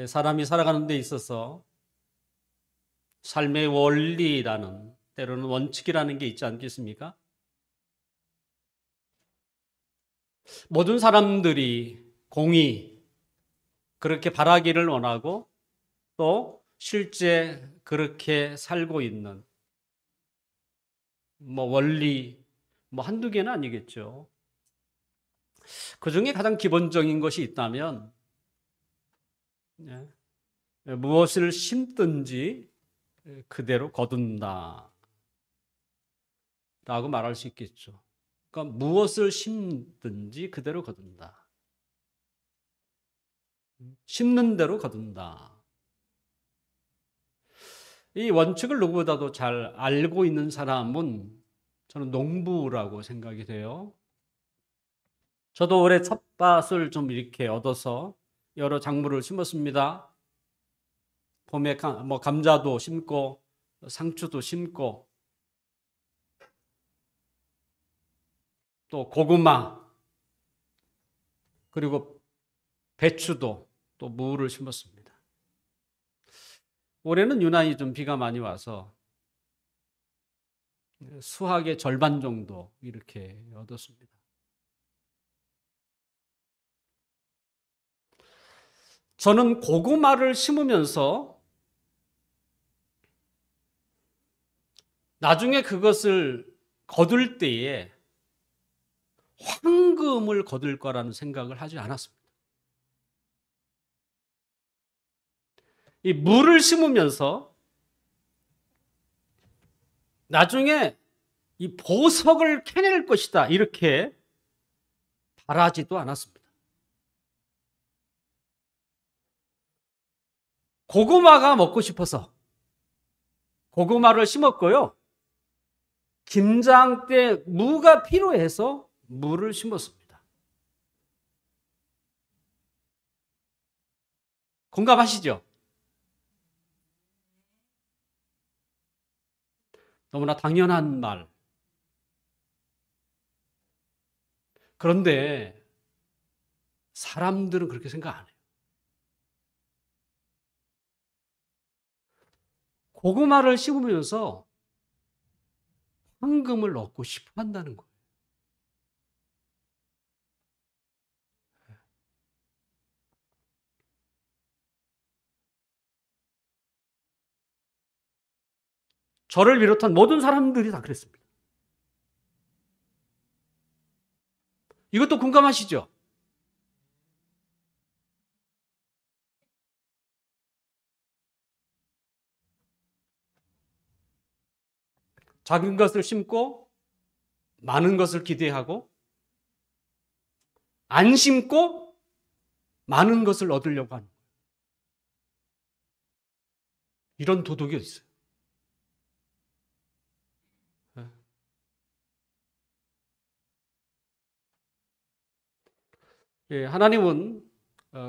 사람이 살아가는 데 있어서 삶의 원리라는, 때로는 원칙이라는 게 있지 않겠습니까? 모든 사람들이 공의, 그렇게 바라기를 원하고 또 실제 그렇게 살고 있는 원리 한두 개는 아니겠죠. 그 중에 가장 기본적인 것이 있다면 무엇을 심든지 그대로 거둔다 라고 말할 수 있겠죠. 그러니까 무엇을 심든지 그대로 거둔다. 심는 대로 거둔다. 이 원칙을 누구보다도 잘 알고 있는 사람은 저는 농부라고 생각이 돼요. 저도 올해 텃밭을 좀 이렇게 얻어서 여러 작물을 심었습니다. 봄에 감자도 심고 상추도 심고 또 고구마 그리고 배추도 또 무를 심었습니다. 올해는 유난히 좀 비가 많이 와서 수확의 절반 정도 이렇게 얻었습니다. 저는 고구마를 심으면서 나중에 그것을 거둘 때에 황금을 거둘 거라는 생각을 하지 않았습니다. 이 무를 심으면서 나중에 이 보석을 캐낼 것이다 이렇게 바라지도 않았습니다. 고구마가 먹고 싶어서 고구마를 심었고요. 김장 때 무가 필요해서 무를 심었습니다. 공감하시죠? 너무나 당연한 말. 그런데 사람들은 그렇게 생각 안 해요. 고구마를 심으면서 황금을 얻고 싶어 한다는 거예요. 저를 비롯한 모든 사람들이 다 그랬습니다. 이것도 공감하시죠? 작은 것을 심고 많은 것을 기대하고 안 심고 많은 것을 얻으려고 하는 이런 도덕이 어디 있어요? 예, 하나님은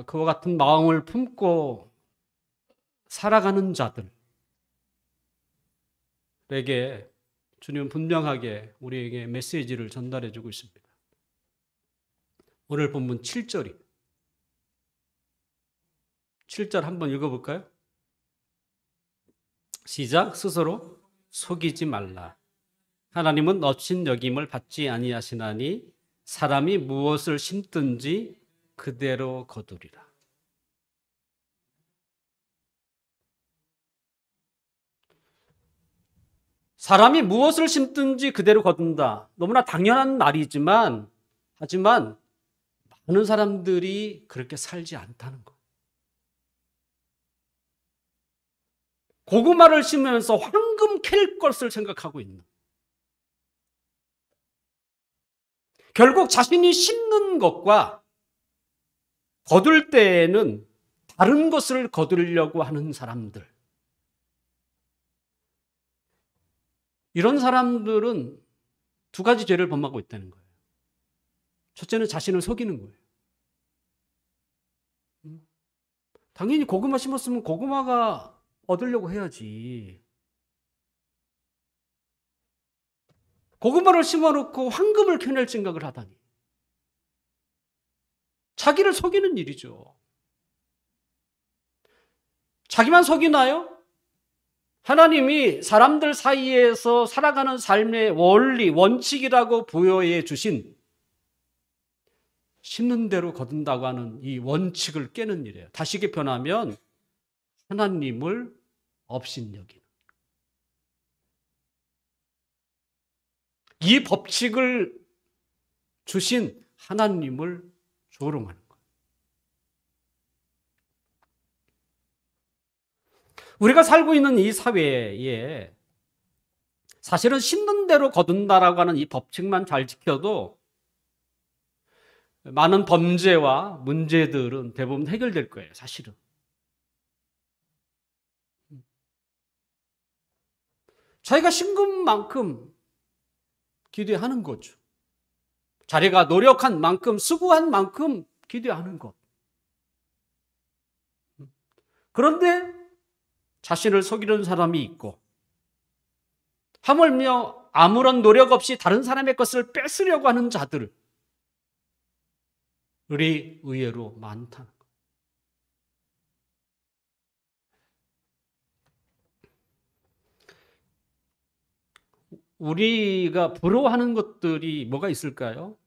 그와 같은 마음을 품고 살아가는 자들에게 주님은 분명하게 우리에게 메시지를 전달해 주고 있습니다. 오늘 본문 7절이 7절 한번 읽어볼까요? 시작. 스스로 속이지 말라. 하나님은 업신 여김을 받지 아니하시나니 사람이 무엇을 심든지 그대로 거두리라. 사람이 무엇을 심든지 그대로 거둔다. 너무나 당연한 말이지만 하지만 많은 사람들이 그렇게 살지 않다는 것. 고구마를 심으면서 황금 캘 것을 생각하고 있는. 결국 자신이 심는 것과 거둘 때에는 다른 것을 거두려고 하는 사람들. 이런 사람들은 두 가지 죄를 범하고 있다는 거예요. 첫째는 자신을 속이는 거예요. 당연히 고구마 심었으면 고구마가 얻으려고 해야지. 고구마를 심어놓고 황금을 캐낼 생각을 하다니. 자기를 속이는 일이죠. 자기만 속이나요? 하나님이 사람들 사이에서 살아가는 삶의 원리, 원칙이라고 부여해 주신 심는 대로 거둔다고 하는 이 원칙을 깨는 일이에요. 다시게 표현하면 하나님을 업신여기는. 이 법칙을 주신 하나님을 조롱하는 거예요. 우리가 살고 있는 이 사회에 사실은 심는 대로 거둔다라고 하는 이 법칙만 잘 지켜도 많은 범죄와 문제들은 대부분 해결될 거예요, 사실은. 자기가 심은 만큼 기대하는 거죠. 자기가 노력한 만큼, 수고한 만큼 기대하는 것. 그런데 자신을 속이는 사람이 있고, 하물며 아무런 노력 없이 다른 사람의 것을 뺏으려고 하는 자들이 의외로 많다는 것. 우리가 부러워하는 것들이 뭐가 있을까요?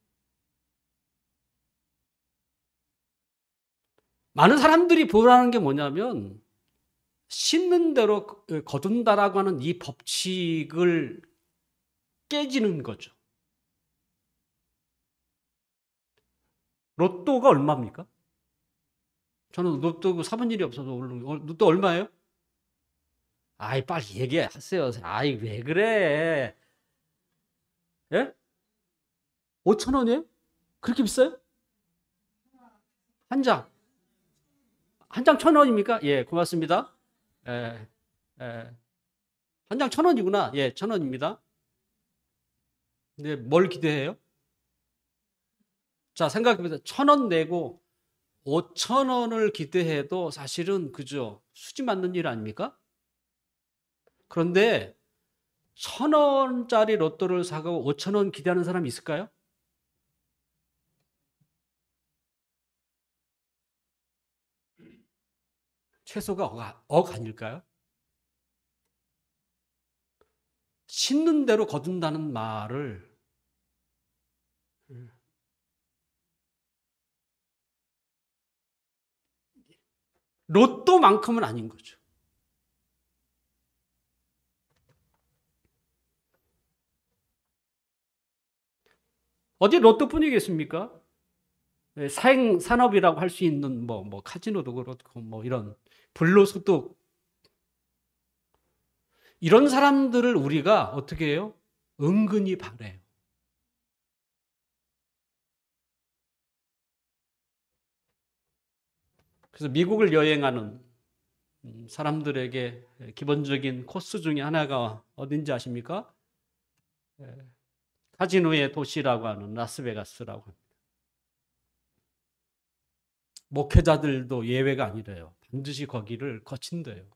많은 사람들이 부러워하는 게 뭐냐면 심는 대로 거둔다라고 하는 이 법칙을 깨지는 거죠. 로또가 얼마입니까? 저는 로또 사본 일이 없어서 로또 얼마예요? 아이, 빨리 얘기하세요. 아이, 왜 그래? 예? 5천 원이에요? 그렇게 비싸요? 한 장. 한 장 1,000원입니까? 예, 고맙습니다. 예, 예. 한 장 1,000원이구나. 예, 1,000원입니다. 근데 뭘 기대해요? 자, 생각해보세요. 1,000원 내고 5,000원을 기대해도 사실은 그죠? 수지 맞는 일 아닙니까? 그런데 1,000원짜리 로또를 사고 5,000원 기대하는 사람이 있을까요? 최소가 억 아닐까요? 심는 대로 거둔다는 말을 로또만큼은 아닌 거죠. 어디 로또뿐이겠습니까? 사행산업이라고 할 수 있는 카지노도 그렇고 이런 불로소득, 이런 사람들을 우리가 어떻게 해요? 은근히 바래요. 그래서 미국을 여행하는 사람들에게 기본적인 코스 중에 하나가 어딘지 아십니까? 카지노의 도시라고 하는 라스베가스라고 합니다. 목회자들도 예외가 아니래요. 반드시 거기를 거친대요.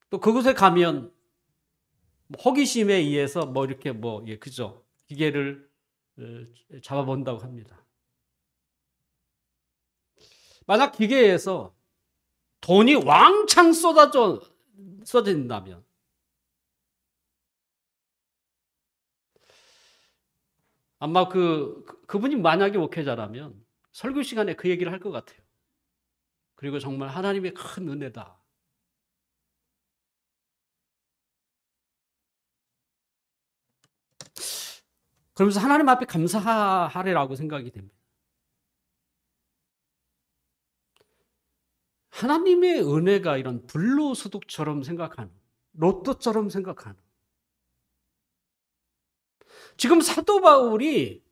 또 그곳에 가면 호기심에 의해서 이렇게 그죠? 기계를 잡아본다고 합니다. 만약 기계에서 돈이 왕창 쏟아진다면 아마 그분이 만약에 목회자라면 설교 시간에 그 얘기를 할 것 같아요. 그리고 정말 하나님의 큰 은혜다. 그러면서 하나님 앞에 감사하리라고 생각이 됩니다. 하나님의 은혜가 이런 불로소득처럼 생각하는, 로또처럼 생각하는. 지금 사도 바울이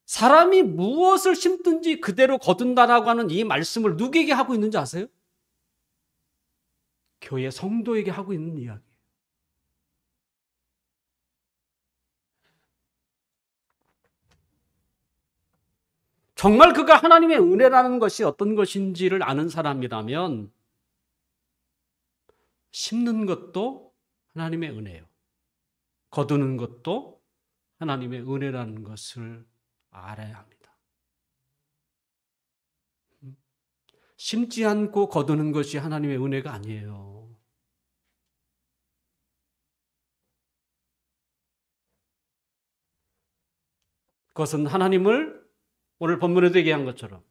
사람이 무엇을 심든지 그대로 거둔다라고 하는 이 말씀을 누구에게 하고 있는지 아세요? 교회 성도에게 하고 있는 이야기예요. 정말 그가 하나님의 은혜라는 것이 어떤 것인지를 아는 사람이라면 심는 것도 하나님의 은혜예요. 거두는 것도 하나님의 은혜라는 것을 알아야 합니다. 심지 않고 거두는 것이 하나님의 은혜가 아니에요. 그것은 하나님을 오늘 본문에도 얘기한 것처럼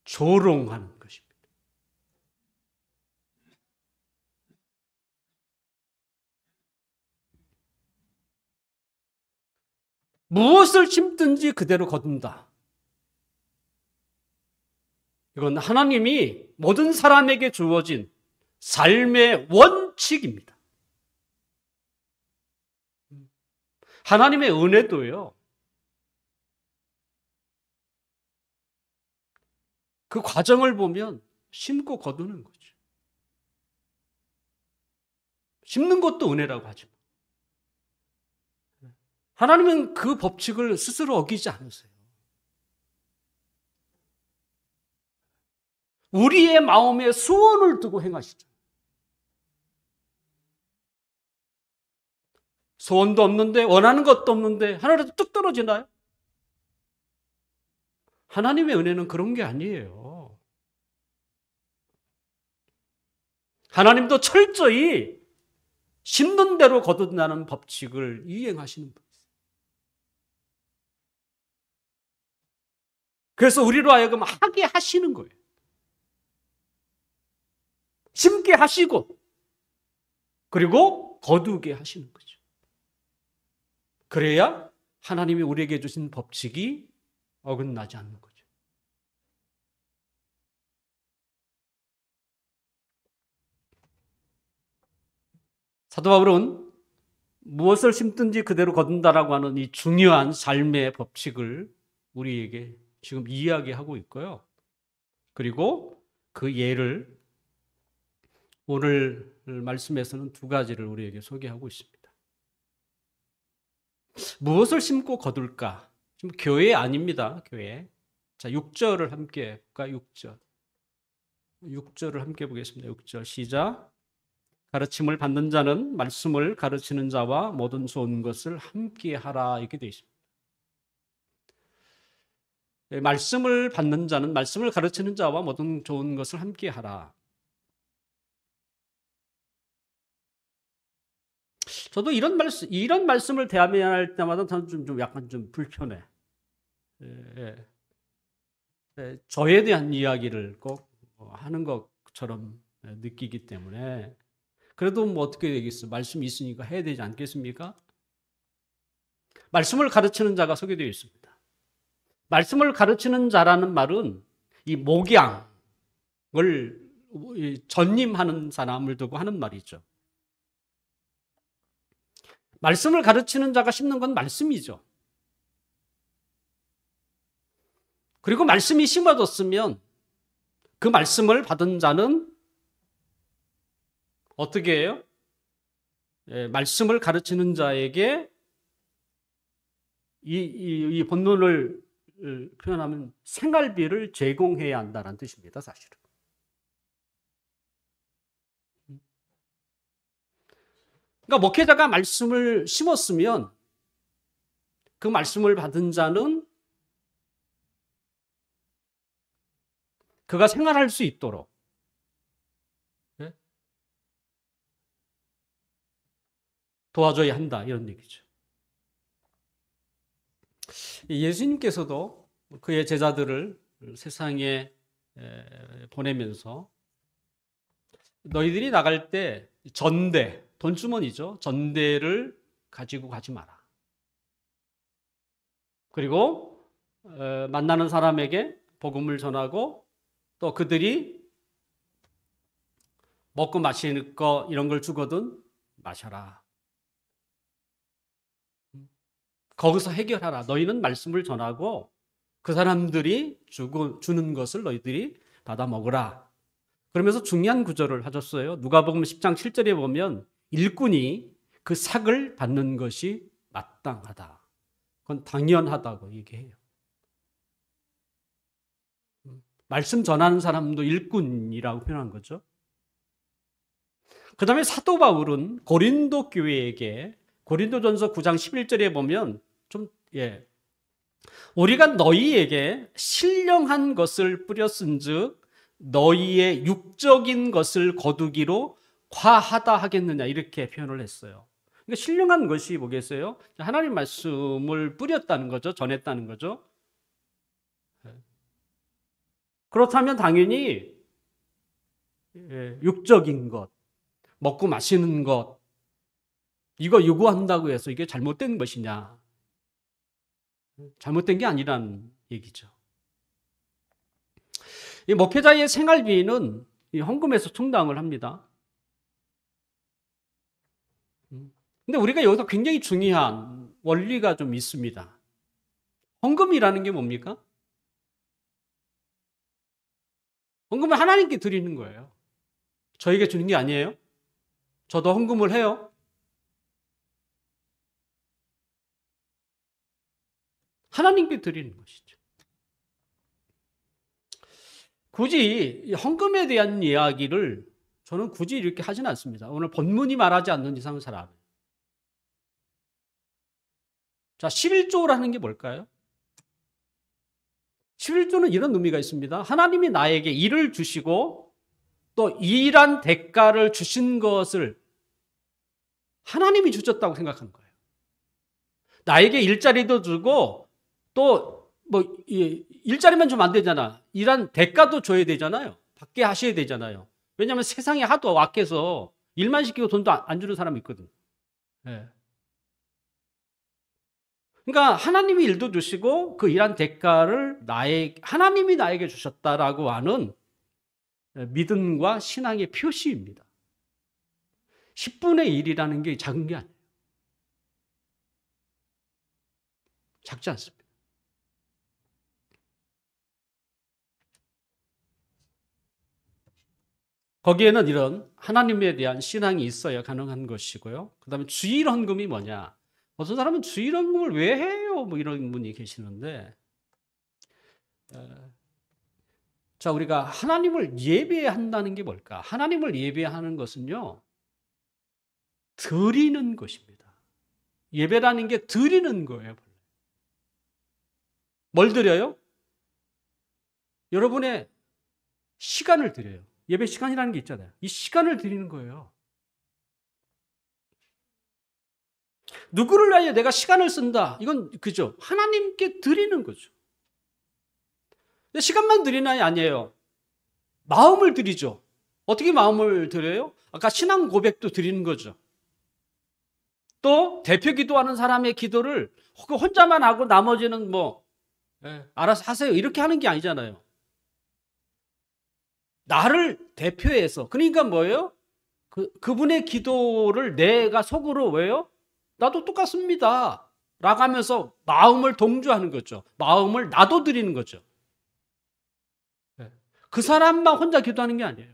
조롱하는 것입니다. 무엇을 심든지 그대로 거둔다. 이건 하나님이 모든 사람에게 주어진 삶의 원칙입니다. 하나님의 은혜도요, 그 과정을 보면 심고 거두는 거죠. 심는 것도 은혜라고 하죠. 하나님은 그 법칙을 스스로 어기지 않으세요. 우리의 마음에 소원을 두고 행하시죠. 소원도 없는데, 원하는 것도 없는데 하나라도 뚝 떨어지나요? 하나님의 은혜는 그런 게 아니에요. 하나님도 철저히 심는 대로 거둔다는 법칙을 이행하시는 분이세요. 그래서 우리로 하여금 하게 하시는 거예요. 심게 하시고 그리고 거두게 하시는 거죠. 그래야 하나님이 우리에게 주신 법칙이 어긋나지 않는 거죠. 사도 바울은 무엇을 심든지 그대로 거둔다라고 하는 이 중요한 삶의 법칙을 우리에게 지금 이야기하고 있고요. 그리고 그 예를 오늘 말씀에서는 두 가지를 우리에게 소개하고 있습니다. 무엇을 심고 거둘까? 지금 교회 아닙니다. 교회. 자, 6절을 함께 볼까요? 6절. 6절을 함께 보겠습니다. 6절 시작. 가르침을 받는 자는 말씀을 가르치는 자와 모든 좋은 것을 함께 하라 이렇게 되어 있습니다. 말씀을 받는 자는 말씀을 가르치는 자와 모든 좋은 것을 함께 하라. 저도 이런 말씀을 대하할 때마다 저는 좀 약간 좀 불편해. 저에 대한 이야기를 꼭 하는 것처럼 느끼기 때문에 그래도 뭐 어떻게 되겠어? 말씀이 있으니까 해야 되지 않겠습니까? 말씀을 가르치는 자가 소개되어 있습니다. 말씀을 가르치는 자라는 말은 이 목양을 전임하는 사람을 두고 하는 말이죠. 말씀을 가르치는 자가 심는 건 말씀이죠. 그리고 말씀이 심어졌으면 그 말씀을 받은 자는 어떻게 해요? 말씀을 가르치는 자에게 이 본문을 표현하면 생활비를 제공해야 한다는 뜻입니다, 사실은. 그러니까 목회자가 말씀을 심었으면 그 말씀을 받은 자는 그가 생활할 수 있도록 도와줘야 한다 이런 얘기죠. 예수님께서도 그의 제자들을 세상에 보내면서 너희들이 나갈 때 전대, 돈주머니죠. 전대를 가지고 가지 마라. 그리고 만나는 사람에게 복음을 전하고 또 그들이 먹고 마시는 거 이런 걸 주거든 마셔라. 거기서 해결하라. 너희는 말씀을 전하고 그 사람들이 주는 것을 너희들이 받아 먹으라. 그러면서 중요한 구절을 하셨어요. 누가복음 10장 7절에 보면 일꾼이 그 삭을 받는 것이 마땅하다. 그건 당연하다고 얘기해요. 말씀 전하는 사람도 일꾼이라고 표현한 거죠. 그 다음에 사도 바울은 고린도 교회에게 고린도전서 9장 11절에 보면 우리가 너희에게 신령한 것을 뿌렸은즉 너희의 육적인 것을 거두기로 과하다 하겠느냐 이렇게 표현을 했어요. 그러니까 신령한 것이 뭐겠어요? 하나님 말씀을 뿌렸다는 거죠. 전했다는 거죠. 그렇다면 당연히 육적인 것, 먹고 마시는 것 이거 요구한다고 해서 이게 잘못된 것이냐? 잘못된 게 아니란 얘기죠. 이 목회자의 생활비는 이 헌금에서 충당을 합니다. 근데 우리가 여기서 굉장히 중요한 원리가 좀 있습니다. 헌금이라는 게 뭡니까? 헌금은 하나님께 드리는 거예요. 저에게 주는 게 아니에요. 저도 헌금을 해요. 하나님께 드리는 것이죠. 굳이 헌금에 대한 이야기를 저는 굳이 이렇게 하진 않습니다. 오늘 본문이 말하지 않는 이상은 잘 안 해요. 자, 11조라는 게 뭘까요? 11조는 이런 의미가 있습니다. 하나님이 나에게 일을 주시고 또 일한 대가를 주신 것을 하나님이 주셨다고 생각하는 거예요. 나에게 일자리도 주고 또 뭐 일자리만 주면 안 되잖아. 일한 대가도 줘야 되잖아요. 받게 하셔야 되잖아요. 왜냐하면 세상이 하도 악해서 일만 시키고 돈도 안 주는 사람이 있거든. 네. 그러니까 하나님이 일도 주시고 그 일한 대가를 하나님이 나에게 주셨다라고 하는 믿음과 신앙의 표시입니다. 10분의 1이라는 게 작은 게 아니에요. 작지 않습니다. 거기에는 이런 하나님에 대한 신앙이 있어야 가능한 것이고요. 그 다음에 주일헌금이 뭐냐? 어떤 사람은 주일헌금을 왜 해요? 뭐 이런 분이 계시는데, 자, 우리가 하나님을 예배한다는 게 뭘까? 하나님을 예배하는 것은요, 드리는 것입니다. 예배라는 게 드리는 거예요. 뭘 드려요? 여러분의 시간을 드려요. 예배 시간이라는 게 있잖아요. 이 시간을 드리는 거예요. 누구를 위하여 내가 시간을 쓴다. 이건 그죠? 하나님께 드리는 거죠. 시간만 드리나요? 아니에요. 마음을 드리죠. 어떻게 마음을 드려요? 아까 신앙 고백도 드리는 거죠. 또 대표 기도하는 사람의 기도를 혼자만 하고 나머지는 뭐 알아서 하세요. 이렇게 하는 게 아니잖아요. 나를 대표해서 그러니까 뭐예요? 그분의 기도를 내가 속으로 왜요? 나도 똑같습니다. 라고 하면서 마음을 동조하는 거죠. 마음을 나도 드리는 거죠. 그 사람만 혼자 기도하는 게 아니에요.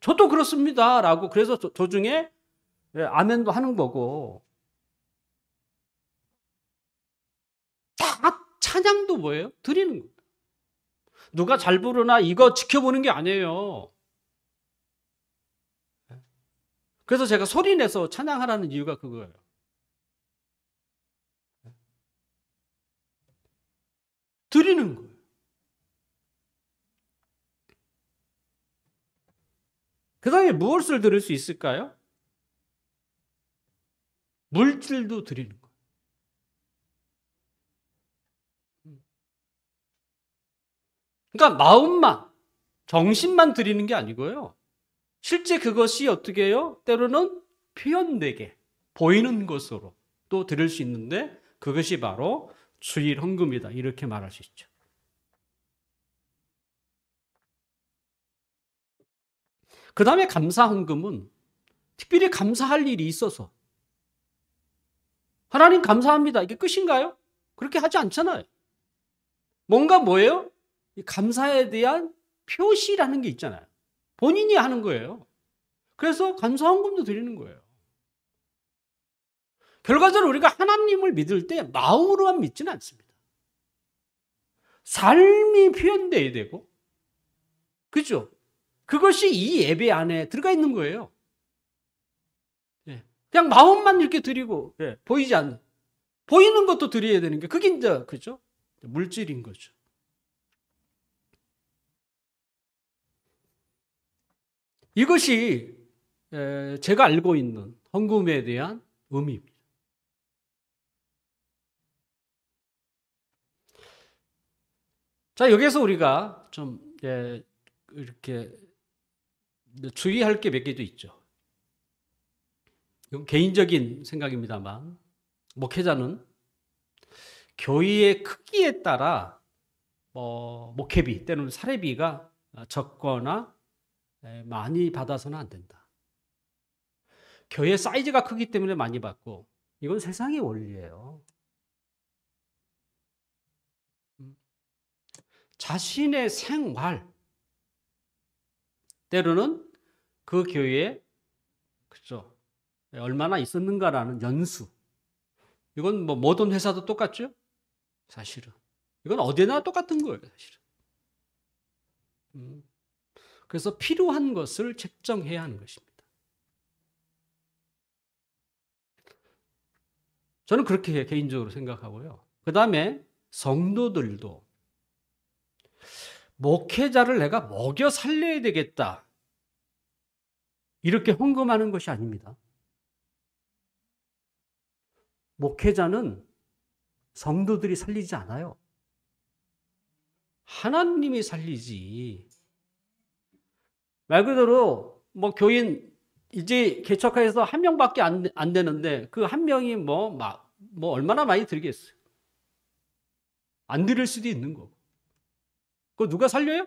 저도 그렇습니다. 라고 그래서 도중에 아멘도 하는 거고 다 찬양도 뭐예요? 드리는 거예요. 누가 잘 부르나 이거 지켜보는 게 아니에요. 그래서 제가 소리내서 찬양하라는 이유가 그거예요. 드리는 거예요. 그 다음에 무엇을 드릴 수 있을까요? 물질도 드리는 거예요. 그러니까 마음만, 정신만 드리는 게 아니고요. 실제 그것이 어떻게 해요? 때로는 표현되게 보이는 것으로 또 드릴 수 있는데 그것이 바로 주일 헌금이다. 이렇게 말할 수 있죠. 그 다음에 감사 헌금은 특별히 감사할 일이 있어서 하나님 감사합니다. 이게 끝인가요? 그렇게 하지 않잖아요. 뭔가 뭐예요? 이 감사에 대한 표시라는 게 있잖아요. 본인이 하는 거예요. 그래서 감사 헌금도 드리는 거예요. 결과적으로 우리가 하나님을 믿을 때 마음으로만 믿지는 않습니다. 삶이 표현돼야 되고, 그죠? 그것이 이 예배 안에 들어가 있는 거예요. 그냥 마음만 이렇게 드리고, 보이지 않는, 보이는 것도 드려야 되는 게 그게 이제, 그죠? 물질인 거죠. 이것이 제가 알고 있는 헌금에 대한 의미입니다. 자, 여기에서 우리가 좀 이렇게 주의할 게 몇 개도 있죠. 이건 개인적인 생각입니다만, 목회자는 교회의 크기에 따라 목회비 때로는 사례비가 적거나 많이 받아서는 안 된다. 교회 사이즈가 크기 때문에 많이 받고, 이건 세상의 원리예요. 자신의 생활, 때로는 그 교회에 그죠, 얼마나 있었는가라는 연수, 이건 뭐 모든 회사도 똑같죠? 사실은 이건 어디나 똑같은 거예요, 사실은. 그래서 필요한 것을 책정해야 하는 것입니다. 저는 그렇게 개인적으로 생각하고요. 그 다음에 성도들도 목회자를 내가 먹여 살려야 되겠다, 이렇게 헌금하는 것이 아닙니다. 목회자는 성도들이 살리지 않아요. 하나님이 살리지. 말 그대로 뭐 교인 이제 개척해서 한 명밖에 안 되는데 그 한 명이 뭐 얼마나 많이 들겠어요. 안 들을 수도 있는 거고. 그거 누가 살려요?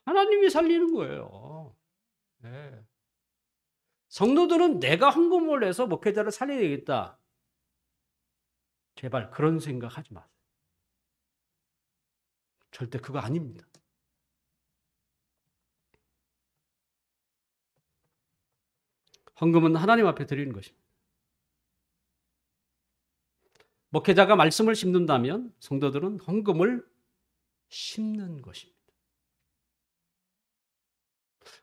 하나님이 살리는 거예요. 네. 성도들은 내가 헌금을 해서 목회자를 살려야 되겠다, 제발 그런 생각하지 마세요. 절대 그거 아닙니다. 헌금은 하나님 앞에 드리는 것입니다. 목회자가 말씀을 심는다면 성도들은 헌금을 심는 것입니다.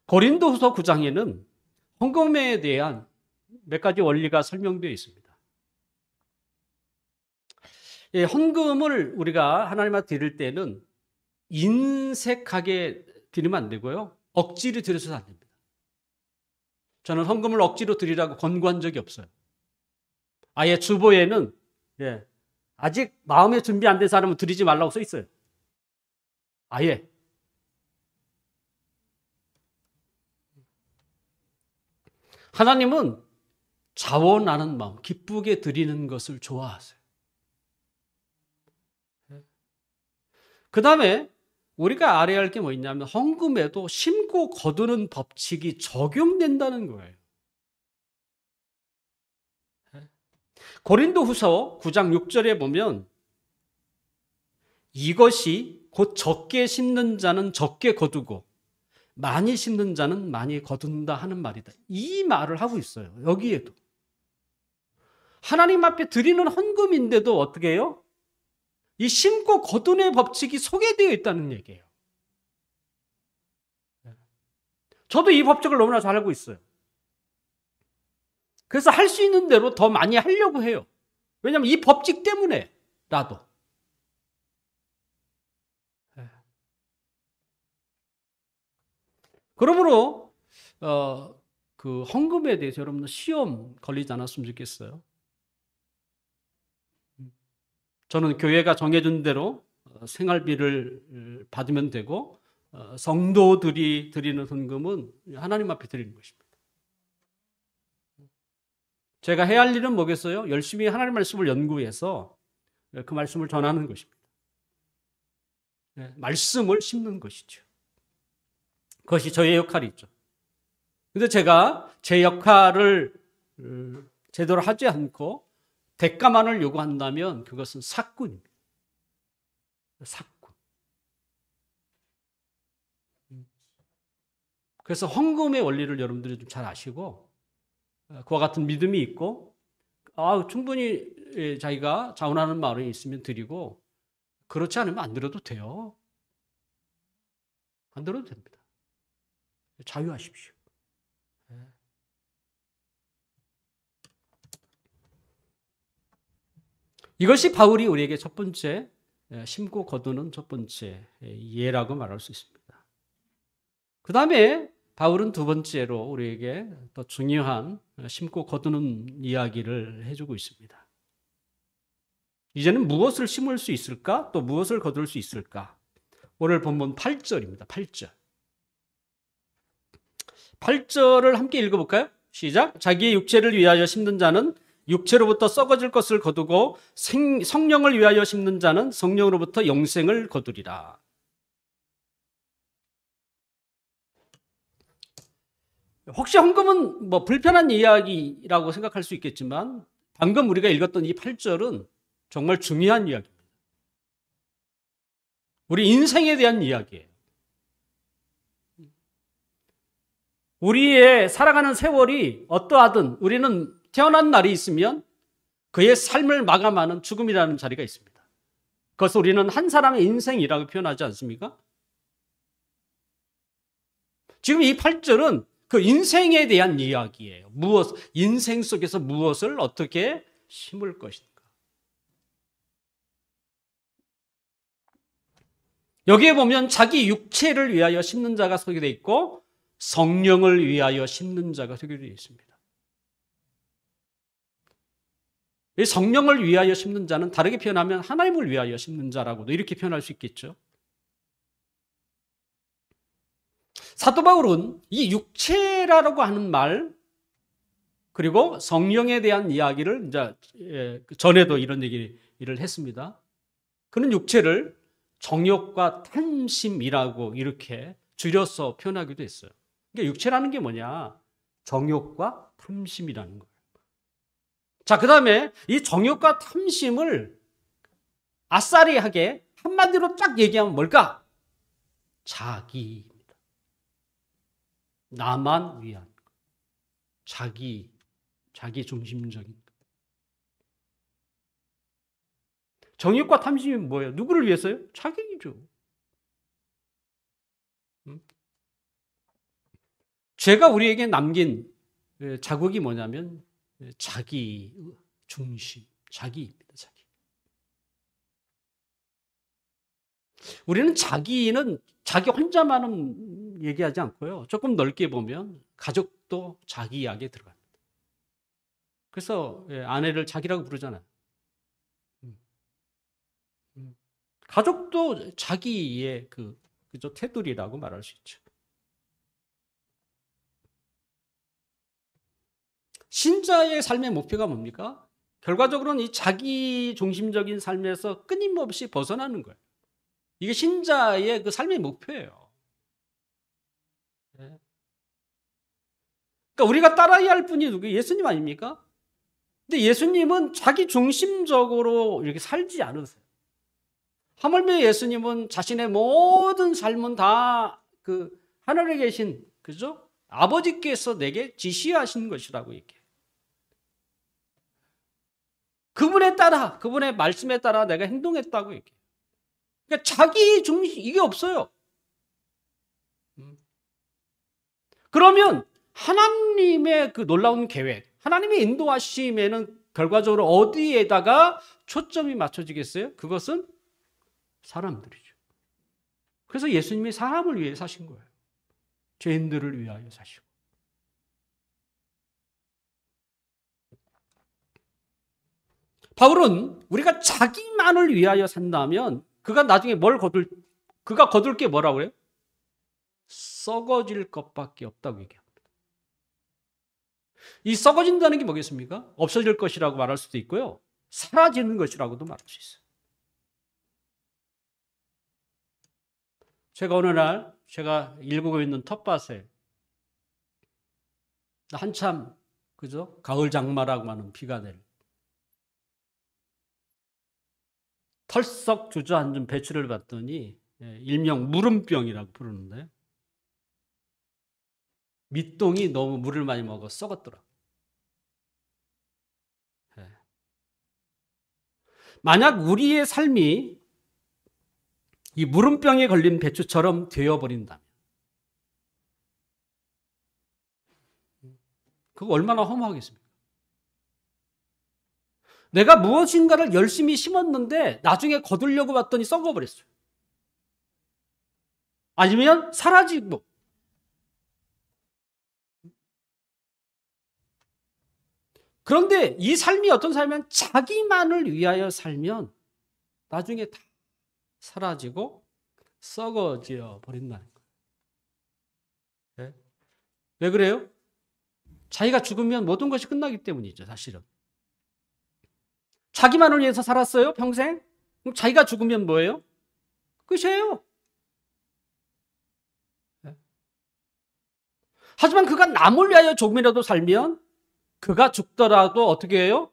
고린도후서 9장에는 헌금에 대한 몇 가지 원리가 설명되어 있습니다. 헌금을 우리가 하나님 앞에 드릴 때는 인색하게 드리면 안 되고요, 억지로 드려서는 안 됩니다. 저는 헌금을 억지로 드리라고 권고한 적이 없어요. 아예 주보에는 아직 마음의 준비 안 된 사람은 드리지 말라고 써 있어요. 아예. 하나님은 자원하는 마음, 기쁘게 드리는 것을 좋아하세요. 그 다음에 우리가 알아야 할 게 뭐 있냐면, 헌금에도 심고 거두는 법칙이 적용된다는 거예요. 고린도후서 9장 6절에 보면, 이것이 곧 적게 심는 자는 적게 거두고 많이 심는 자는 많이 거둔다 하는 말이다. 이 말을 하고 있어요. 여기에도. 하나님 앞에 드리는 헌금인데도 어떻게 해요? 이 심고 거둔의 법칙이 소개되어 있다는 얘기예요. 저도 이 법칙을 너무나 잘 알고 있어요. 그래서 할 수 있는 대로 더 많이 하려고 해요. 왜냐하면 이 법칙 때문에라도. 그러므로 그 헌금에 대해서 여러분들 시험 걸리지 않았으면 좋겠어요. 저는 교회가 정해준 대로 생활비를 받으면 되고, 성도들이 드리는 헌금은 하나님 앞에 드리는 것입니다. 제가 해야 할 일은 뭐겠어요? 열심히 하나님 말씀을 연구해서 그 말씀을 전하는 것입니다. 말씀을 심는 것이죠. 그것이 저의 역할이죠. 그런데 제가 제 역할을 제대로 하지 않고 대가만을 요구한다면 그것은 사꾼입니다. 사꾼. 그래서 헌금의 원리를 여러분들이 좀 잘 아시고, 그와 같은 믿음이 있고, 충분히 자기가 자원하는 마음이 있으면 드리고, 그렇지 않으면 안 드려도 돼요. 안 드려도 됩니다. 자유하십시오. 이것이 바울이 우리에게 첫 번째, 심고 거두는 첫 번째 예라고 말할 수 있습니다. 그 다음에 바울은 두 번째로 우리에게 더 중요한 심고 거두는 이야기를 해주고 있습니다. 이제는 무엇을 심을 수 있을까? 또 무엇을 거둘 수 있을까? 오늘 본문 8절입니다. 8절. 8절을 함께 읽어볼까요? 시작. 자기의 육체를 위하여 심는 자는 육체로부터 썩어질 것을 거두고 성령을 위하여 심는 자는 성령으로부터 영생을 거두리라. 혹시 헌금은 뭐 불편한 이야기라고 생각할 수 있겠지만 방금 우리가 읽었던 이 8절은 정말 중요한 이야기입니다. 우리 인생에 대한 이야기예요. 우리의 살아가는 세월이 어떠하든 우리는 태어난 날이 있으면 그의 삶을 마감하는 죽음이라는 자리가 있습니다. 그것을 우리는 한 사람의 인생이라고 표현하지 않습니까? 지금 이 8절은 그 인생에 대한 이야기예요. 인생 속에서 무엇을 어떻게 심을 것인가. 여기에 보면 자기 육체를 위하여 심는 자가 소개되어 있고 성령을 위하여 심는 자가 소개되어 있습니다. 이 성령을 위하여 심는 자는 다르게 표현하면 하나님을 위하여 심는 자라고도 이렇게 표현할 수 있겠죠. 사도 바울은 이 육체라고 하는 말 그리고 성령에 대한 이야기를 이제 전에도 이런 얘기를 했습니다. 그는 육체를 정욕과 탐심이라고 이렇게 줄여서 표현하기도 했어요. 그러니까 육체라는 게 뭐냐? 정욕과 탐심이라는 거예요. 자, 그 다음에 이 정욕과 탐심을 아싸리하게 한마디로 딱 얘기하면 뭘까? 자기입니다. 나만 위한 것. 자기 중심적인 것. 정욕과 탐심이 뭐예요? 누구를 위해서요? 자기이죠. 죄가 우리에게 남긴 자국이 뭐냐면 자기 중심, 자기입니다. 자기. 우리는 자기는 자기 혼자만은 얘기하지 않고요. 조금 넓게 보면 가족도 자기 이야기에 들어갑니다. 그래서 아내를 자기라고 부르잖아요. 가족도 자기의 그죠 테두리라고 말할 수 있죠. 신자의 삶의 목표가 뭡니까? 결과적으로는 이 자기 중심적인 삶에서 끊임없이 벗어나는 거예요. 이게 신자의 그 삶의 목표예요. 그러니까 우리가 따라야 할 분이 누구예요? 예수님 아닙니까? 근데 예수님은 자기 중심적으로 이렇게 살지 않으세요. 하물며 예수님은 자신의 모든 삶은 다 그 하늘에 계신 그죠? 아버지께서 내게 지시하신 것이라고 얘기해요. 그분에 따라, 그분의 말씀에 따라 내가 행동했다고 얘기해요. 그러니까 자기 중심, 이게 없어요. 그러면 하나님의 그 놀라운 계획, 하나님의 인도하심에는 결과적으로 어디에다가 초점이 맞춰지겠어요? 그것은 사람들이죠. 그래서 예수님이 사람을 위해 사신 거예요. 죄인들을 위하여 사시고. 바울은 우리가 자기만을 위하여 산다면 그가 나중에 그가 거둘 게 뭐라고 그래요? 썩어질 것밖에 없다고 얘기합니다. 이 썩어진다는 게 뭐겠습니까? 없어질 것이라고 말할 수도 있고요. 사라지는 것이라고도 말할 수 있어요. 제가 어느 날 제가 일구고 있는 텃밭에 한참 그죠? 가을 장마라고 하는 비가 내려 털썩 주저앉은 배추를 봤더니 일명 무름병이라고 부르는데 밑동이 너무 물을 많이 먹어 썩었더라. 만약 우리의 삶이 이 무름병에 걸린 배추처럼 되어버린다면 그거 얼마나 허무하겠습니까? 내가 무엇인가를 열심히 심었는데 나중에 거두려고 봤더니 썩어버렸어요. 아니면 사라지고 그런데 이 삶이 어떤 삶이면 자기만을 위하여 살면 나중에 다 사라지고 썩어져 버린다는 거예요. 네? 왜 그래요? 자기가 죽으면 모든 것이 끝나기 때문이죠, 사실은. 자기만을 위해서 살았어요, 평생? 그럼 자기가 죽으면 뭐예요? 끝이에요. 네? 하지만 그가 남을 위하여 조금이라도 살면 그가 죽더라도 어떻게 해요?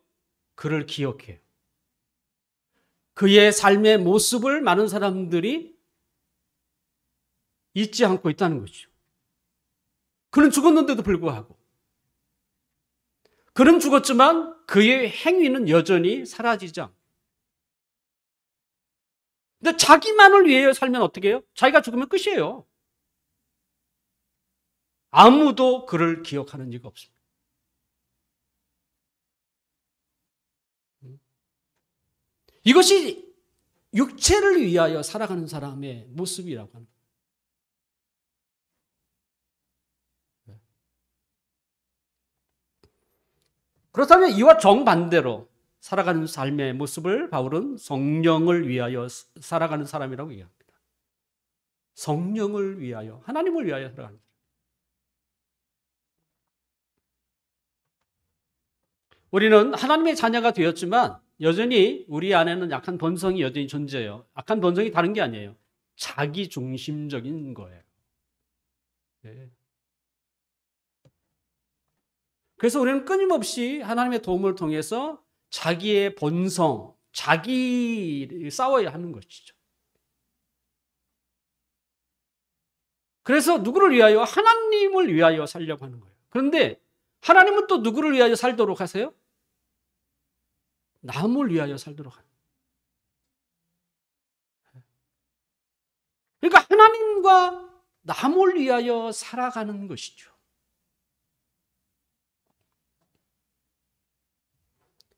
그를 기억해요. 그의 삶의 모습을 많은 사람들이 잊지 않고 있다는 거죠. 그는 죽었는데도 불구하고. 그는 죽었지만 그의 행위는 여전히 사라지지 않고. 근데 자기만을 위해 살면 어떻게 해요? 자기가 죽으면 끝이에요. 아무도 그를 기억하는 이가 없습니다. 이것이 육체를 위하여 살아가는 사람의 모습이라고 합니다. 그렇다면 이와 정반대로 살아가는 삶의 모습을 바울은 성령을 위하여 살아가는 사람이라고 얘기합니다. 성령을 위하여, 하나님을 위하여 살아가는 사람. 우리는 하나님의 자녀가 되었지만 여전히 우리 안에는 약한 본성이 여전히 존재해요. 약한 본성이 다른 게 아니에요. 자기 중심적인 거예요. 네. 그래서 우리는 끊임없이 하나님의 도움을 통해서 자기의 본성, 자기를 싸워야 하는 것이죠. 그래서 누구를 위하여? 하나님을 위하여 살려고 하는 거예요. 그런데 하나님은 또 누구를 위하여 살도록 하세요? 남을 위하여 살도록 하는 거예요. 그러니까 하나님과 남을 위하여 살아가는 것이죠.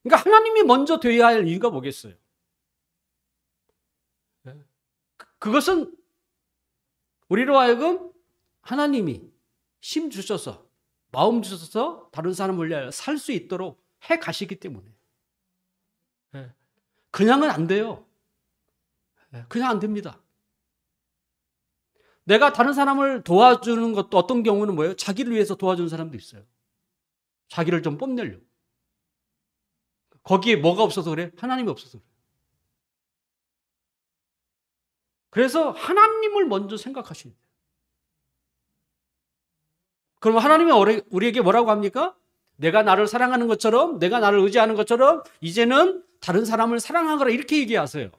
그러니까 하나님이 먼저 되어야 할 이유가 뭐겠어요? 그것은 우리로 하여금 하나님이 힘 주셔서, 마음 주셔서 다른 사람을 위하여 살 수 있도록 해 가시기 때문에. 그냥은 안 돼요. 그냥 안 됩니다. 내가 다른 사람을 도와주는 것도 어떤 경우는 뭐예요? 자기를 위해서 도와주는 사람도 있어요. 자기를 좀 뽐내려고. 거기에 뭐가 없어서 그래? 하나님이 없어서 그래. 그래서 하나님을 먼저 생각하셔야 돼요. 그럼 하나님이 우리에게 뭐라고 합니까? 내가 나를 사랑하는 것처럼, 내가 나를 의지하는 것처럼 이제는 다른 사람을 사랑하거라, 이렇게 얘기하세요.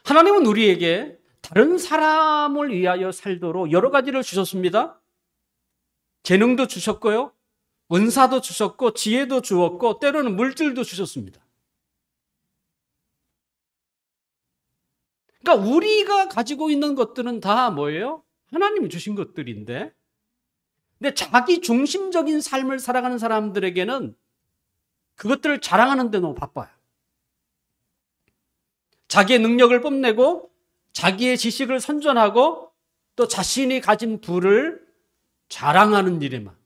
하나님은 우리에게 다른 사람을 위하여 살도록 여러 가지를 주셨습니다. 재능도 주셨고요, 은사도 주셨고, 지혜도 주었고, 때로는 물질도 주셨습니다. 그러니까 우리가 가지고 있는 것들은 다 뭐예요? 하나님이 주신 것들인데, 근데 자기 중심적인 삶을 살아가는 사람들에게는 그것들을 자랑하는 데 너무 바빠요. 자기의 능력을 뽐내고 자기의 지식을 선전하고 또 자신이 가진 부를 자랑하는 일에만.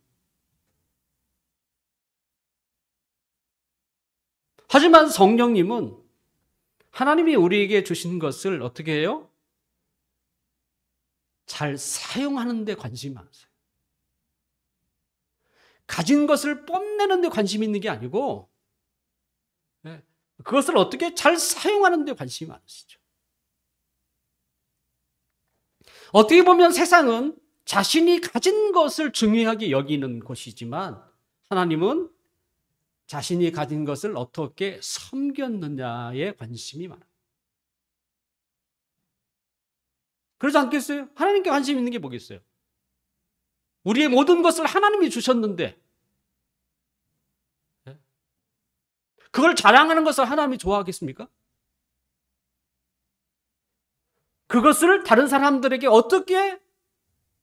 하지만 성령님은 하나님이 우리에게 주신 것을 어떻게 해요? 잘 사용하는 데 관심이 많으세요. 가진 것을 뽐내는 데 관심이 있는 게 아니고 그것을 어떻게 잘 사용하는 데 관심이 많으시죠. 어떻게 보면 세상은 자신이 가진 것을 중요하게 여기는 곳이지만 하나님은 자신이 가진 것을 어떻게 섬겼느냐에 관심이 많아요. 그러지 않겠어요? 하나님께 관심 있는 게 뭐겠어요? 우리의 모든 것을 하나님이 주셨는데 그걸 자랑하는 것을 하나님이 좋아하겠습니까? 그것을 다른 사람들에게 어떻게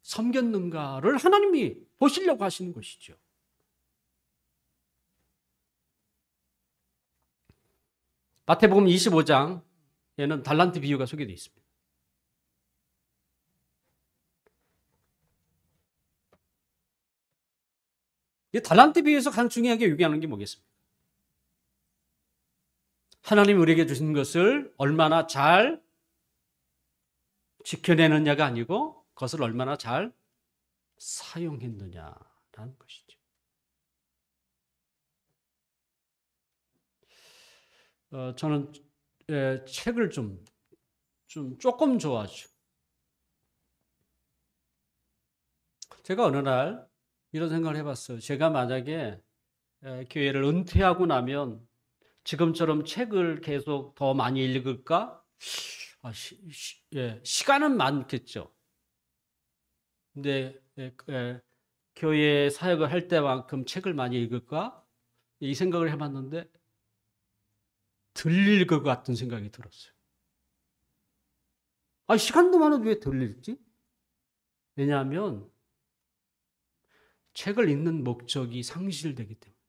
섬겼는가를 하나님이 보시려고 하시는 것이죠. 마태복음 25장에는 달란트 비유가 소개되어 있습니다. 이 달란트 비유에서 가장 중요하게 얘기하는 게 뭐겠습니까? 하나님이 우리에게 주신 것을 얼마나 잘 지켜내느냐가 아니고 그것을 얼마나 잘 사용했느냐라는 것이죠. 저는 책을 조금 좋아하죠. 제가 어느 날 이런 생각을 해봤어요. 제가 만약에 교회를 은퇴하고 나면 지금처럼 책을 계속 더 많이 읽을까? 시간은 많겠죠. 근데 교회 사역을 할 때만큼 책을 많이 읽을까? 이 생각을 해봤는데 덜 읽을 것 같은 생각이 들었어요. 시간도 많은데 왜 덜 읽지? 왜냐하면 책을 읽는 목적이 상실되기 때문에.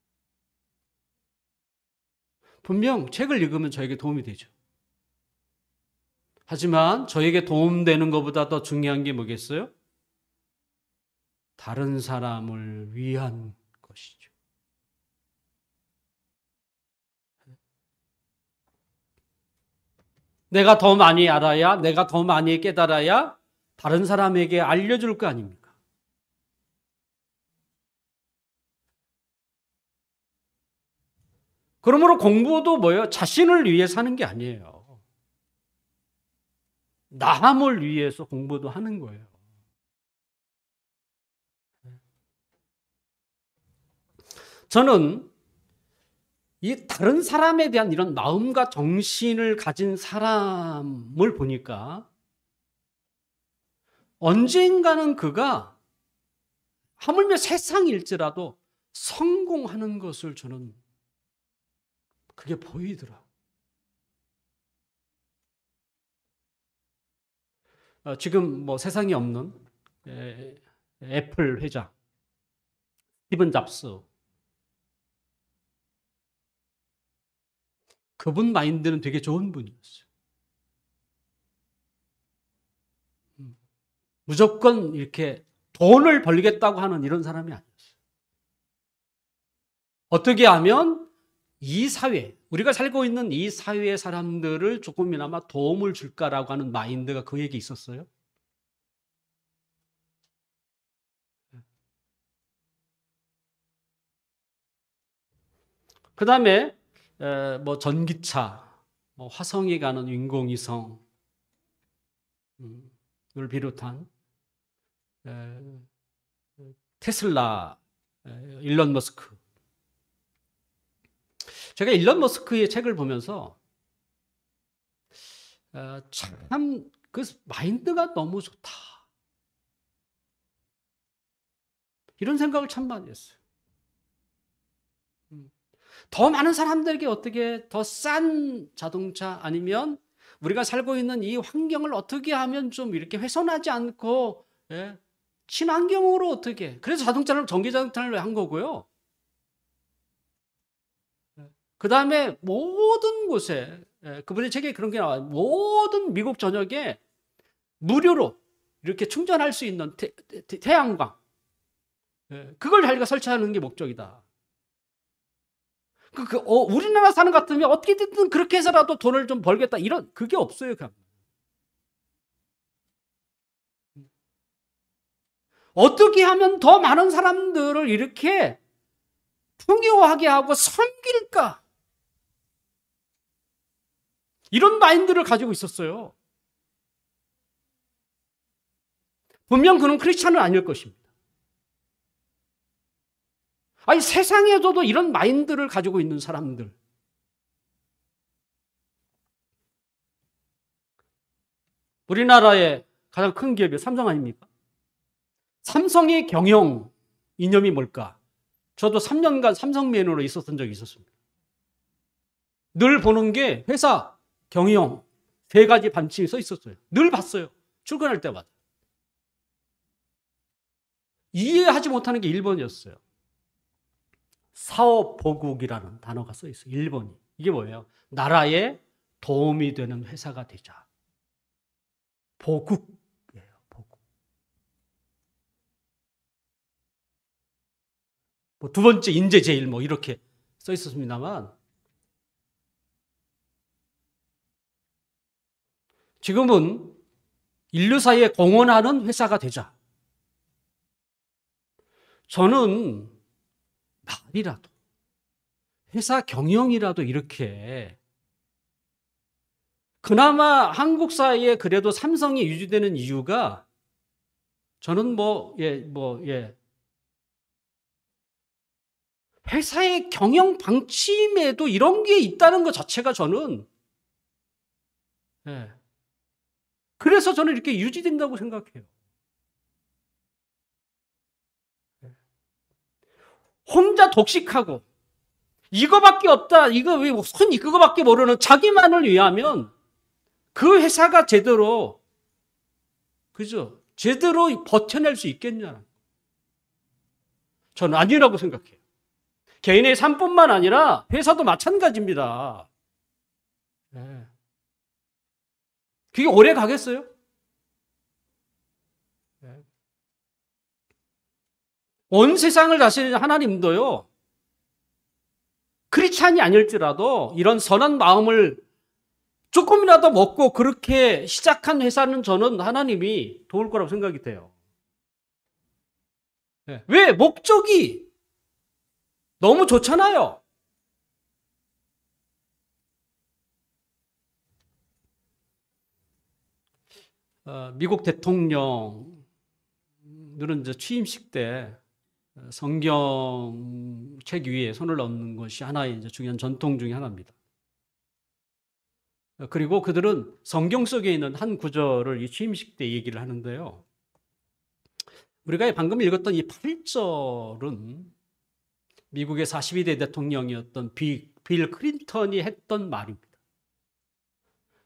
분명 책을 읽으면 저에게 도움이 되죠. 하지만 저에게 도움되는 것보다 더 중요한 게 뭐겠어요? 다른 사람을 위한 것이죠. 내가 더 많이 알아야, 내가 더 많이 깨달아야 다른 사람에게 알려줄 거 아닙니까? 그러므로 공부도 뭐예요? 자신을 위해 사는 게 아니에요. 남을 위해서 공부도 하는 거예요. 저는 이 다른 사람에 대한 이런 마음과 정신을 가진 사람을 보니까 언젠가는 그가 하물며 세상일지라도 성공하는 것을 저는 그게 보이더라. 지금 뭐 세상에 없는 애플 회장 스티븐 잡스, 그분 마인드는 되게 좋은 분이었어요. 무조건 이렇게 돈을 벌겠다고 하는 이런 사람이 아니었어요. 어떻게 하면 이 사회, 우리가 살고 있는 이 사회의 사람들을 조금이나마 도움을 줄까라고 하는 마인드가 그에게 있었어요. 그 다음에 뭐 전기차, 뭐 화성에 가는 인공위성을 비롯한 테슬라, 일론 머스크. 제가 일론 머스크의 책을 보면서 참 그 마인드가 너무 좋다. 이런 생각을 참 많이 했어요. 더 많은 사람들에게 어떻게 더 싼 자동차 아니면 우리가 살고 있는 이 환경을 어떻게 하면 좀 이렇게 훼손하지 않고 친환경으로 어떻게, 그래서 전기 자동차를 한 거고요. 그 다음에 모든 곳에 그분의 책에 그런 게 나와요. 모든 미국 전역에 무료로 이렇게 충전할 수 있는 태양광, 그걸 자기가 설치하는 게 목적이다. 우리나라 사는 것 같으면 어떻게든 그렇게 해서라도 돈을 좀 벌겠다, 이런 그게 없어요. 그냥. 어떻게 하면 더 많은 사람들을 이렇게 풍요하게 하고 섬길까, 이런 마인드를 가지고 있었어요. 분명 그는 크리스찬은 아닐 것입니다. 아니, 세상에서도 이런 마인드를 가지고 있는 사람들, 우리나라의 가장 큰 기업이 삼성 아닙니까? 삼성의 경영 이념이 뭘까? 저도 3년간 삼성맨으로 있었던 적이 있었습니다. 늘 보는 게 회사 경영 3가지 반칙이 써 있었어요. 늘 봤어요. 출근할 때마다. 이해하지 못하는 게 1번이었어요. 사업보국이라는 단어가 써 있어요. 1번이. 이게 뭐예요? 나라에 도움이 되는 회사가 되자. 보국이에요. 보국. 뭐 두 번째 인재 제일 뭐 이렇게 써 있었습니다만 지금은 인류 사이에 공헌하는 회사가 되자. 저는 말이라도 회사 경영이라도 이렇게 그나마 한국 사회에 그래도 삼성이 유지되는 이유가 저는 회사의 경영 방침에도 이런 게 있다는 것 자체가 저는 예. 그래서 저는 이렇게 유지된다고 생각해요. 혼자 독식하고 이거밖에 없다. 이거 왜 손 그거밖에 모르는 자기만을 위하면 그 회사가 제대로 그죠? 제대로 버텨낼 수 있겠냐? 저는 아니라고 생각해요. 개인의 삶뿐만 아니라 회사도 마찬가지입니다. 네. 그게 오래 가겠어요? 네. 온 세상을 다스리는 하나님도요. 크리스찬이 아닐지라도 이런 선한 마음을 조금이라도 먹고 그렇게 시작한 회사는 저는 하나님이 도울 거라고 생각이 돼요. 네. 왜? 목적이 너무 좋잖아요. 미국 대통령들은 이제 취임식 때 성경책 위에 손을 얹는 것이 하나의 이제 중요한 전통 중에 하나입니다. 그리고 그들은 성경 속에 있는 한 구절을 이 취임식 때 얘기를 하는데요. 우리가 방금 읽었던 이 8절은 미국의 42대 대통령이었던 빌 클린턴이 했던 말입니다.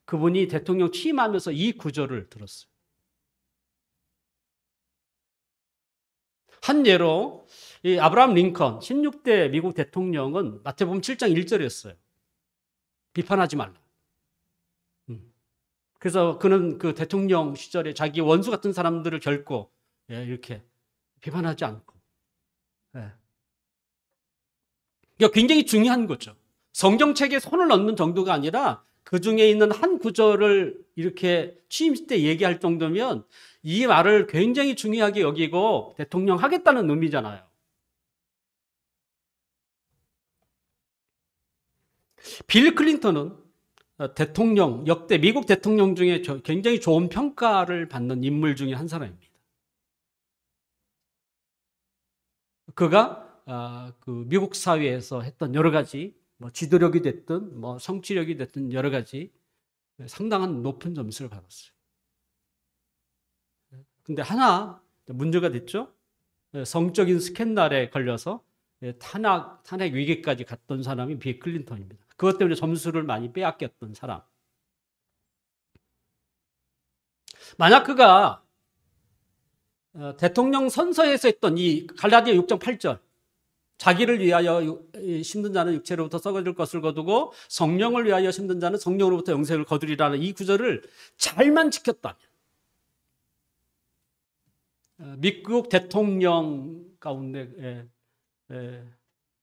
그분이 대통령 취임하면서 이 구절을 들었어요. 한 예로 이 아브라함 링컨 16대 미국 대통령은 마태복음 7장 1절이었어요. 비판하지 말라. 그래서 그는 그 대통령 시절에 자기 원수 같은 사람들을 결코 이렇게 비판하지 않고. 이게 굉장히 중요한 거죠. 성경책에 손을 넣는 정도가 아니라 그 중에 있는 한 구절을 이렇게 취임식 때 얘기할 정도면 이 말을 굉장히 중요하게 여기고 대통령 하겠다는 의미잖아요. 빌 클린턴은 대통령, 역대 미국 대통령 중에 굉장히 좋은 평가를 받는 인물 중에 한 사람입니다. 그가 그 미국 사회에서 했던 여러 가지 뭐 지도력이 됐든 뭐 성취력이 됐든 여러 가지 상당한 높은 점수를 받았어요. 근데 하나 문제가 됐죠. 성적인 스캔들에 걸려서 탄핵 위기까지 갔던 사람이 빌 클린턴입니다. 그것 때문에 점수를 많이 빼앗겼던 사람. 만약 그가 대통령 선서에서 했던 이 갈라디아 6장 8절 자기를 위하여 심는 자는 육체로부터 썩어질 것을 거두고 성령을 위하여 심는 자는 성령으로부터 영생을 거두리라는 이 구절을 잘만 지켰다면 미국 대통령 가운데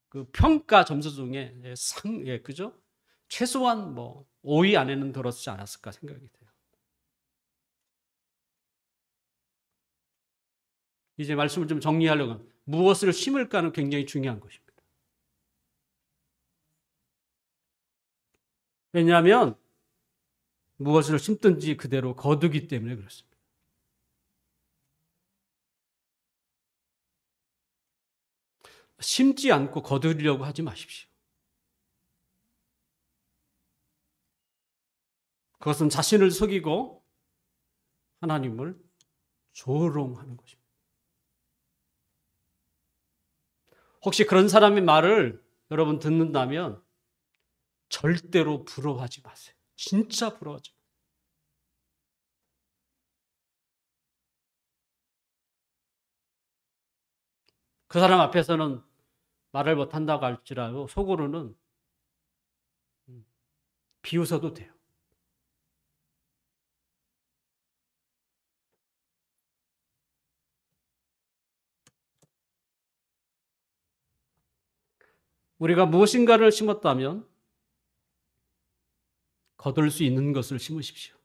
그 평가 점수 중에 그죠? 최소한 뭐 5위 안에는 들었지 않았을까 생각이 돼요. 이제 말씀을 좀 정리하려고 하면 무엇을 심을까는 굉장히 중요한 것입니다. 왜냐하면 무엇을 심든지 그대로 거두기 때문에 그렇습니다. 심지 않고 거두려고 하지 마십시오. 그것은 자신을 속이고 하나님을 조롱하는 것입니다. 혹시 그런 사람의 말을 여러분 듣는다면 절대로 부러워하지 마세요. 진짜 부러워하지 마세요. 그 사람 앞에서는 말을 못한다고 할지라도 속으로는 비웃어도 돼요. 우리가 무엇인가를 심었다면 거둘 수 있는 것을 심으십시오.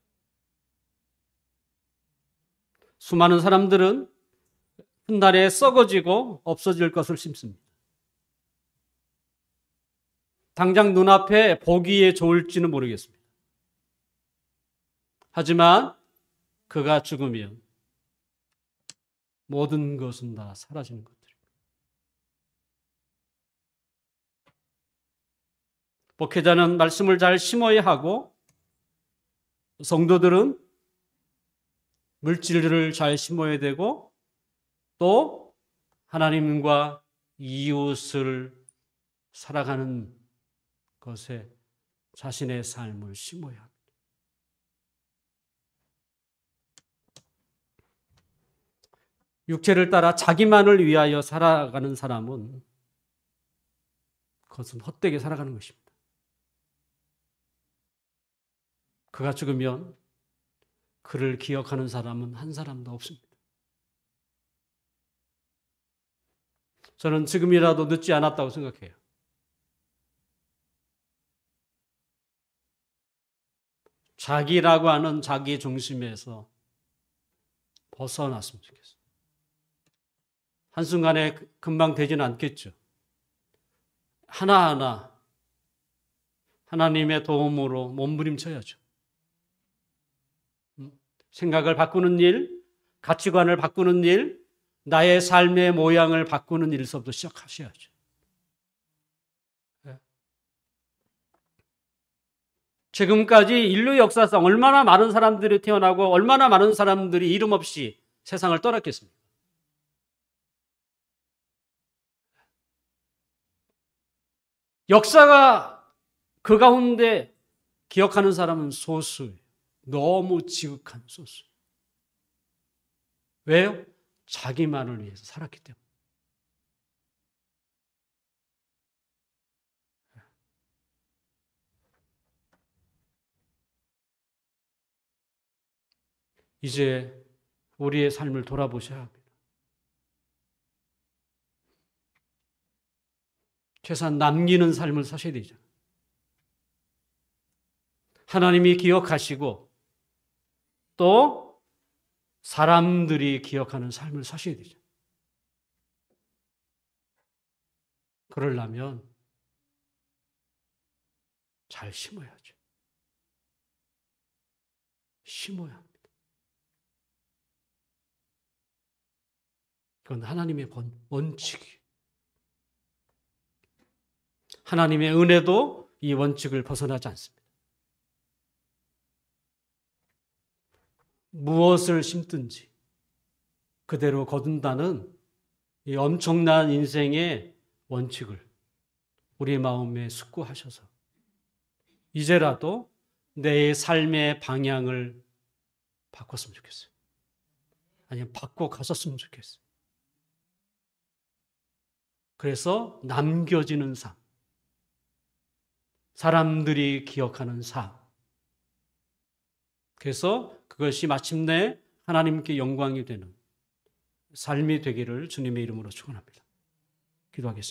수많은 사람들은 훗날에 썩어지고 없어질 것을 심습니다. 당장 눈앞에 보기에 좋을지는 모르겠습니다. 하지만 그가 죽으면 모든 것은 다 사라지는 것들입니다. 목회자는 말씀을 잘 심어야 하고 성도들은 물질을 잘 심어야 되고 또 하나님과 이웃을 살아가는 것에 자신의 삶을 심어야 합니다. 육체를 따라 자기만을 위하여 살아가는 사람은 그것은 헛되게 살아가는 것입니다. 그가 죽으면 그를 기억하는 사람은 한 사람도 없습니다. 저는 지금이라도 늦지 않았다고 생각해요. 자기라고 하는 자기 중심에서 벗어났으면 좋겠어요. 한순간에 금방 되지는 않겠죠. 하나하나 하나님의 도움으로 몸부림쳐야죠. 생각을 바꾸는 일, 가치관을 바꾸는 일, 나의 삶의 모양을 바꾸는 일서부터 시작하셔야죠. 지금까지 인류 역사상 얼마나 많은 사람들이 태어나고 얼마나 많은 사람들이 이름 없이 세상을 떠났겠습니까? 역사가 그 가운데 기억하는 사람은 소수예요. 너무 지극한 소수. 왜요? 자기만을 위해서 살았기 때문에. 이제 우리의 삶을 돌아보셔야 합니다. 최소한 남기는 삶을 사셔야 되죠. 하나님이 기억하시고 또 사람들이 기억하는 삶을 사셔야 되죠. 그러려면 잘 심어야죠. 심어야 합니다. 그건 하나님의 원칙이에요. 하나님의 은혜도 이 원칙을 벗어나지 않습니다. 무엇을 심든지 그대로 거둔다는 이 엄청난 인생의 원칙을 우리 마음에 숙고하셔서 이제라도 내 삶의 방향을 바꿨으면 좋겠어요. 아니면 바꿔 갔었으면 좋겠어요. 그래서 남겨지는 삶, 사람들이 기억하는 삶, 그래서 그것이 마침내 하나님께 영광이 되는 삶이 되기를 주님의 이름으로 축원합니다. 기도하겠습니다.